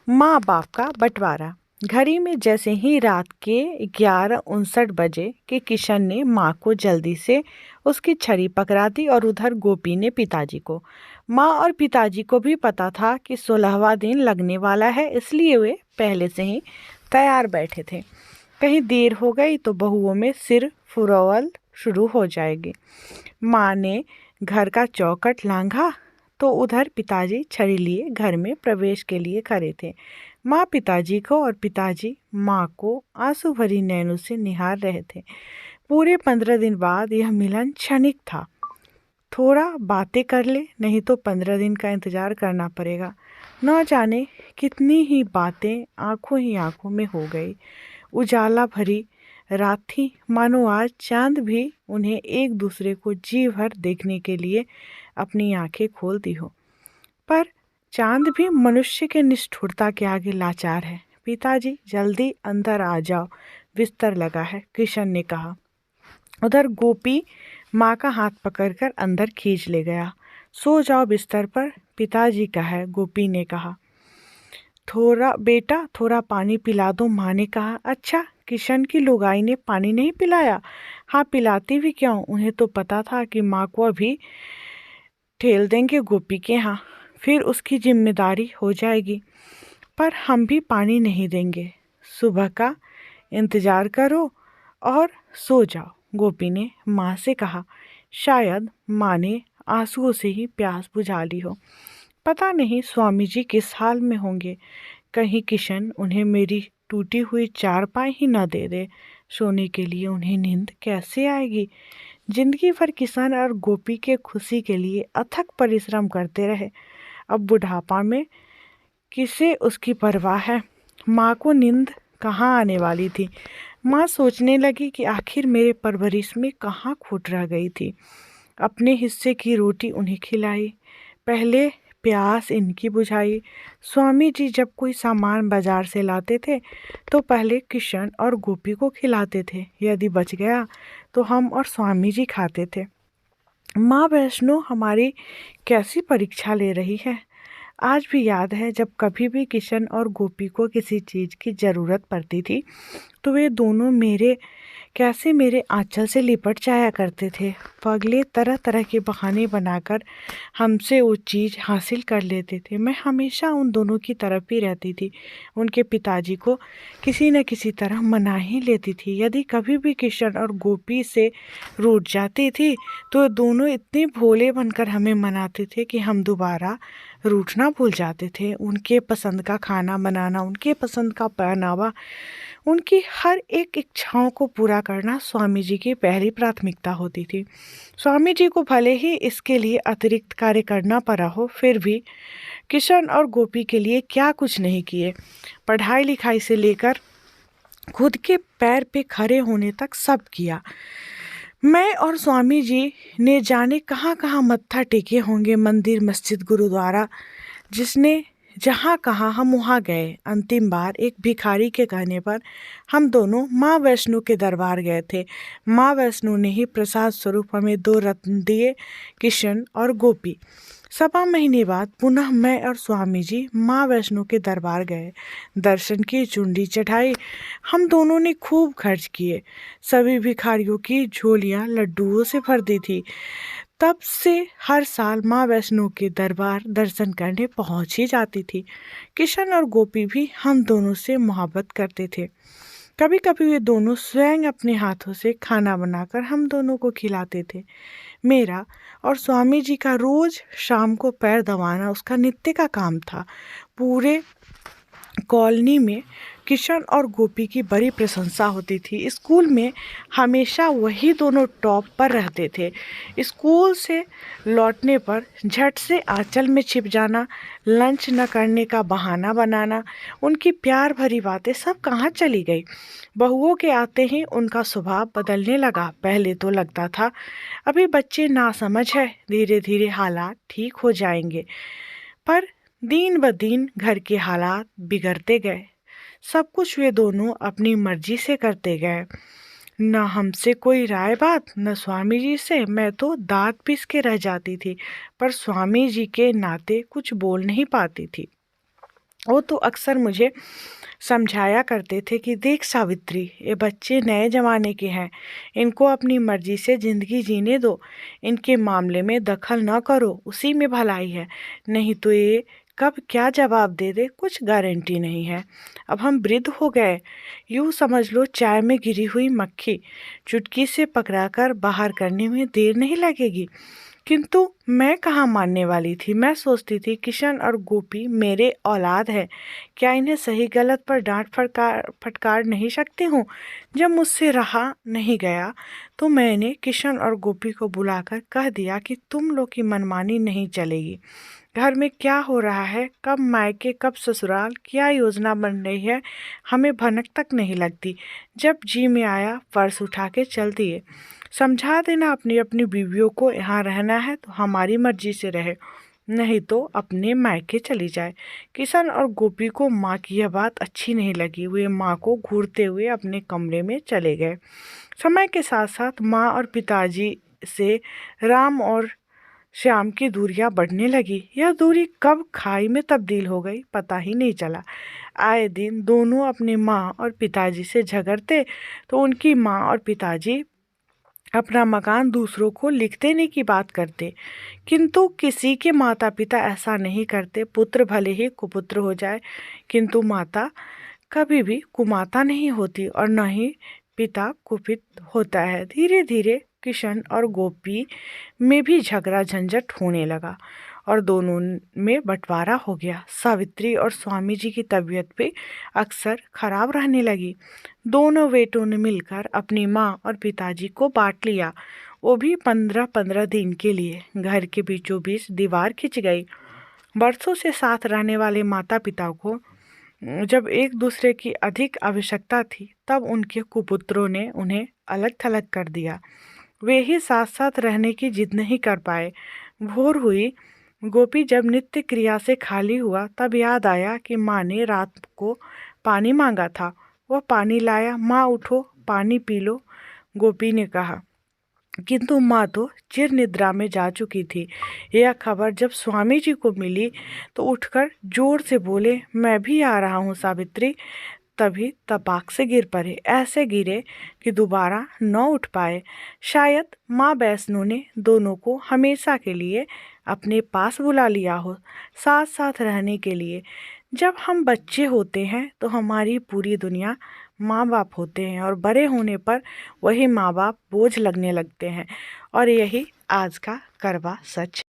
माँ बाप का बंटवारा। घड़ी में जैसे ही रात के 11:59 बजे कि किशन ने माँ को जल्दी से उसकी छड़ी पकड़ा दी और उधर गोपी ने पिताजी को। माँ और पिताजी को भी पता था कि 16वां दिन लगने वाला है, इसलिए वे पहले से ही तैयार बैठे थे। कहीं देर हो गई तो बहुओं में सिर फुरौल शुरू हो जाएगी। माँ ने घर का चौखट लांघा तो उधर पिताजी छड़ी लिए घर में प्रवेश के लिए खड़े थे। माँ पिताजी को और पिताजी माँ को आंसू भरी नैनों से निहार रहे थे। पूरे 15 दिन बाद यह मिलन क्षणिक था। थोड़ा बातें कर ले, नहीं तो 15 दिन का इंतजार करना पड़ेगा। न जाने कितनी ही बातें आंखों ही आंखों में हो गई। उजाला भरी रात थी, मानो आज चांद भी उन्हें एक दूसरे को जी भर देखने के लिए अपनी आंखें खोल दी हो। पर चांद भी मनुष्य के निष्ठुरता के आगे लाचार है। पिताजी जल्दी अंदर आ जाओ, बिस्तर लगा है, किशन ने कहा। उधर गोपी माँ का हाथ पकड़कर अंदर खींच ले गया। सो जाओ बिस्तर पर, पिताजी का है, गोपी ने कहा। थोड़ा पानी पिला दो, माँ ने कहा। अच्छा, किशन की लुगाई ने पानी नहीं पिलाया? हाँ, पिलाती भी क्यों, उन्हें तो पता था कि माँ को अभी ठेल देंगे गोपी के यहाँ, फिर उसकी जिम्मेदारी हो जाएगी। पर हम भी पानी नहीं देंगे, सुबह का इंतजार करो और सो जाओ, गोपी ने माँ से कहा। शायद माँ ने आंसुओं से ही प्यास बुझा ली हो। पता नहीं स्वामी जी किस हाल में होंगे। कहीं किशन उन्हें मेरी टूटी हुई चारपाई ही न दे दे। सोने के लिए उन्हें नींद कैसे आएगी। जिंदगी भर किशन और गोपी के खुशी के लिए अथक परिश्रम करते रहे। अब बुढ़ापा में किसे उसकी परवाह है। माँ को नींद कहाँ आने वाली थी। माँ सोचने लगी कि आखिर मेरे परवरिश में कहाँ खोट रह गई थी। अपने हिस्से की रोटी उन्हें खिलाई, पहले प्यास इनकी बुझाई। स्वामी जी जब कोई सामान बाजार से लाते थे तो पहले किशन और गोपी को खिलाते थे। यदि बच गया तो हम और स्वामी जी खाते थे। माँ वैष्णो हमारी कैसी परीक्षा ले रही है। आज भी याद है जब कभी भी किशन और गोपी को किसी चीज़ की ज़रूरत पड़ती थी तो वे दोनों मेरे आंचल से लिपट जाया करते थे। पगले तरह तरह के बहाने बनाकर हमसे वो चीज़ हासिल कर लेते थे। मैं हमेशा उन दोनों की तरफ ही रहती थी। उनके पिताजी को किसी न किसी तरह मना ही लेती थी। यदि कभी भी किशन और गोपी से रूठ जाती थी तो दोनों इतने भोले बनकर हमें मनाते थे कि हम दोबारा रूठना भूल जाते थे। उनके पसंद का खाना बनाना, उनके पसंद का पहनावा, उनकी हर एक इच्छाओं को पूरा करना स्वामी जी की पहली प्राथमिकता होती थी। स्वामी जी को भले ही इसके लिए अतिरिक्त कार्य करना पड़ा हो, फिर भी किशन और गोपी के लिए क्या कुछ नहीं किए। पढ़ाई लिखाई से लेकर खुद के पैर पे खड़े होने तक सब किया। मैं और स्वामी जी ने जाने कहाँ कहाँ मत्था टेके होंगे, मंदिर, मस्जिद, गुरुद्वारा, जिसने जहाँ कहाँ हम वहाँ गए। अंतिम बार एक भिखारी के कहने पर हम दोनों माँ वैष्णो के दरबार गए थे। माँ वैष्णो ने ही प्रसाद स्वरूप हमें 2 रत्न दिए, किशन और गोपी। 1.25 महीने बाद पुनः मैं और स्वामी जी माँ वैष्णो के दरबार गए। दर्शन की, चुंडी चढ़ाई। हम दोनों ने खूब खर्च किए। सभी भिखारियों की झोलियाँ लड्डुओं से भर दी थी। तब से हर साल माँ वैष्णो के दरबार दर्शन करने पहुँच ही जाती थी। किशन और गोपी भी हम दोनों से मोहब्बत करते थे। कभी कभी वे दोनों स्वयं अपने हाथों से खाना बनाकर हम दोनों को खिलाते थे। मेरा और स्वामी जी का रोज शाम को पैर दबाना उसका नित्य का काम था। पूरे कॉलोनी में किशन और गोपी की बड़ी प्रशंसा होती थी। स्कूल में हमेशा वही दोनों टॉप पर रहते थे। स्कूल से लौटने पर झट से आंचल में छिप जाना, लंच न करने का बहाना बनाना, उनकी प्यार भरी बातें सब कहाँ चली गई। बहुओं के आते ही उनका स्वभाव बदलने लगा। पहले तो लगता था अभी बच्चे नासमझ है, धीरे धीरे हालात ठीक हो जाएंगे। पर दिन ब दिन घर के हालात बिगड़ते गए। सब कुछ वे दोनों अपनी मर्जी से करते गए। न हमसे कोई राय बात, न स्वामी जी से। मैं तो दांत पीस के रह जाती थी, पर स्वामी जी के नाते कुछ बोल नहीं पाती थी। वो तो अक्सर मुझे समझाया करते थे कि देख सावित्री, ये बच्चे नए ज़माने के हैं, इनको अपनी मर्जी से ज़िंदगी जीने दो, इनके मामले में दखल न करो, उसी में भलाई है, नहीं तो ये कब क्या जवाब दे दे कुछ गारंटी नहीं है। अब हम वृद्ध हो गए, यूँ समझ लो चाय में गिरी हुई मक्खी, चुटकी से पकड़ाकर बाहर करने में देर नहीं लगेगी। किंतु मैं कहाँ मानने वाली थी। मैं सोचती थी किशन और गोपी मेरे औलाद है, क्या इन्हें सही गलत पर डांट फटकार फटकार नहीं सकती हूँ। जब मुझसे रहा नहीं गया तो मैंने किशन और गोपी को बुलाकर कह दिया कि तुम लोग की मनमानी नहीं चलेगी। घर में क्या हो रहा है, कब मायके कब ससुराल, क्या योजना बन रही है, हमें भनक तक नहीं लगती। जब जी में आया पर्स उठा के चल दिए। समझा देना अपनी अपनी बीवियों को, यहाँ रहना है तो हमारी मर्जी से रहे, नहीं तो अपने मायके चली जाए। किशन और गोपी को माँ की यह बात अच्छी नहीं लगी। वे माँ को घूरते हुए अपने कमरे में चले गए। समय के साथ साथ माँ और पिताजी से राम और श्याम की दूरियां बढ़ने लगी। यह दूरी कब खाई में तब्दील हो गई पता ही नहीं चला। आए दिन दोनों अपनी माँ और पिताजी से झगड़ते तो उनकी माँ और पिताजी अपना मकान दूसरों को लिख देने की बात करते, किंतु किसी के माता पिता ऐसा नहीं करते। पुत्र भले ही कुपुत्र हो जाए, किंतु माता कभी भी कुमाता नहीं होती और न ही पिता कुपित होता है। धीरे धीरे किशन और गोपी में भी झगड़ा झंझट होने लगा और दोनों में बंटवारा हो गया। सावित्री और स्वामी जी की तबीयत भी अक्सर खराब रहने लगी। दोनों बेटों ने मिलकर अपनी माँ और पिताजी को बांट लिया, वो भी 15-15 दिन के लिए। घर के बीचों बीच दीवार खिंच गई। बरसों से साथ रहने वाले माता पिता को जब एक दूसरे की अधिक आवश्यकता थी तब उनके कुपुत्रों ने उन्हें अलग थलग कर दिया। वे ही साथ साथ रहने की जिद नहीं कर पाए। भोर हुई, गोपी जब नित्य क्रिया से खाली हुआ तब याद आया कि माँ ने रात को पानी मांगा था। वह पानी लाया। माँ उठो पानी पी लो, गोपी ने कहा, किंतु माँ तो चिर निद्रा में जा चुकी थी। यह खबर जब स्वामी जी को मिली तो उठकर जोर से बोले, मैं भी आ रहा हूँ सावित्री। तभी तपाक से गिर पड़े, ऐसे गिरे कि दोबारा न उठ पाए। शायद माँ वैष्णो ने दोनों को हमेशा के लिए अपने पास बुला लिया हो, साथ साथ रहने के लिए। जब हम बच्चे होते हैं तो हमारी पूरी दुनिया माँ बाप होते हैं और बड़े होने पर वही माँ बाप बोझ लगने लगते हैं। और यही आज का कड़वा सच।